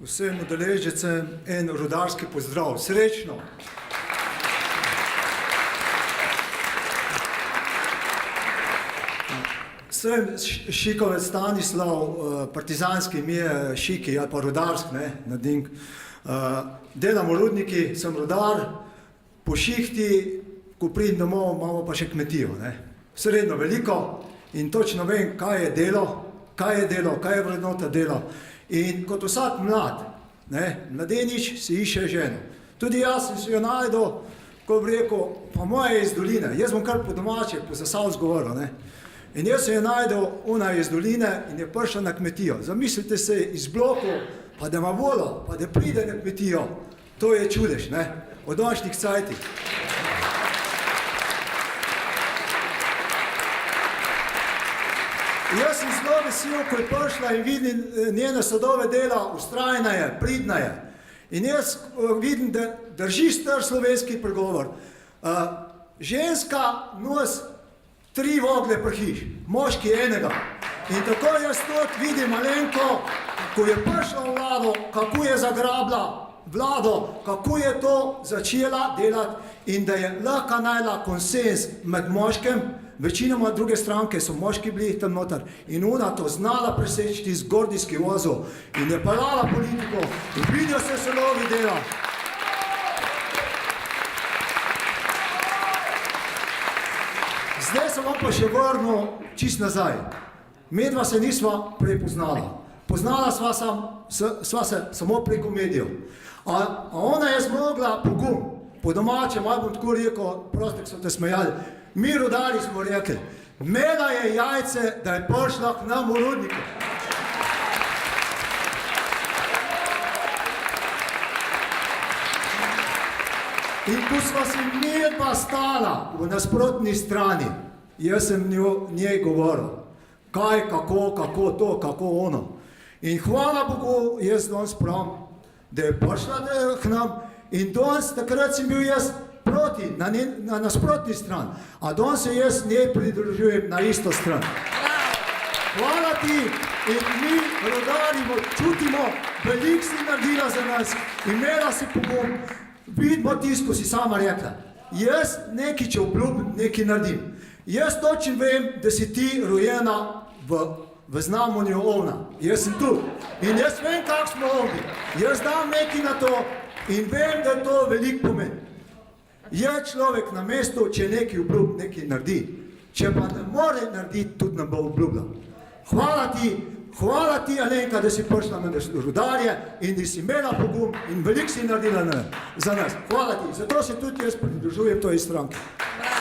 vsem udeležencem en rudarski pozdrav. Srečno! Sem Šikovec Stanislav, partizanski mi je Šiki ali pa rudarsk, na Ding. Delam v rudniki, sem rudar, po šihti, ko pridem domov, imamo pa še kmetijo. Sredno veliko in točno vem, kaj je delo, kaj je vrednota dela. In kot vsak mlad, mladenič si išče ženo. Tudi jaz sem si jo najdel, ko bi rekel, pa moja je iz doline, jaz bom kar po domače, po Zasavs govoril. In jaz sem jo najdel, ona je iz doline in je prišla na kmetijo. Zamislite se iz blokov, pa da ima volo, pa da pride na kmetijo. To je čudež, od današnjih cajtih. Jaz sem zelo vesel, ko je prišla in vidim njene sadove dela, ustrajna je, pridna je. In jaz vidim, da drži star slovenski pregovor. Ženska nos 3 vogle prhiš, moški enega. In tako jaz tudi vidim malenko, ko je prišla v vlado, kako je zagrabila vlado, kako je to začela delati in da je lahko najla konsens med moškem, večinoma druge stranke so moški bili tam noter in ona to znala preseči z gordijski vozov in je pelala politiko in vidijo se selovi dela. Zdaj sem vam pa še vrnil čist nazaj. Medva se nisva prepoznala. Poznala sva se samo preko medijev. A ona je zmogla pogum. Po domače, malo bom tako rekel, prostek so te smejali. Mi rudari smo rekli, imela je jajce, da je prišla k nam v rudnike. In ko sva si medva stala v nasprotni strani, jaz sem njej govoril, kaj, kako to, kako ono. In hvala Bogu, jaz danes pravim, da je prišla k nam in danes takrat sem bil jaz proti, na nasprotni stran, a danes se jaz njej pridružujem na isto stran. Hvala ti in mi rodarimo, čutimo, veliko si naredila za nas, imela si pogum, vidimo tisto, si sama rekla. Jaz nekaj, če obljubim, nekaj naredim. Jaz točno vem, da si ti rojena v znamenju ovna. Jaz sem tu. In jaz vem, kak smo ovni. Jaz dam nekaj na to in vem, da to veliko pomeni. Je človek na mestu, če nekaj obljub, nekaj naredi. Če pa ne more narediti, tudi nam bo obljubljal. Hvala ti, Alenka, da si prišla na rudarje in da si imela pogum in veliko si naredila za nas. Hvala ti. Zato se tudi jaz pridružujem toj stranki. Bravo.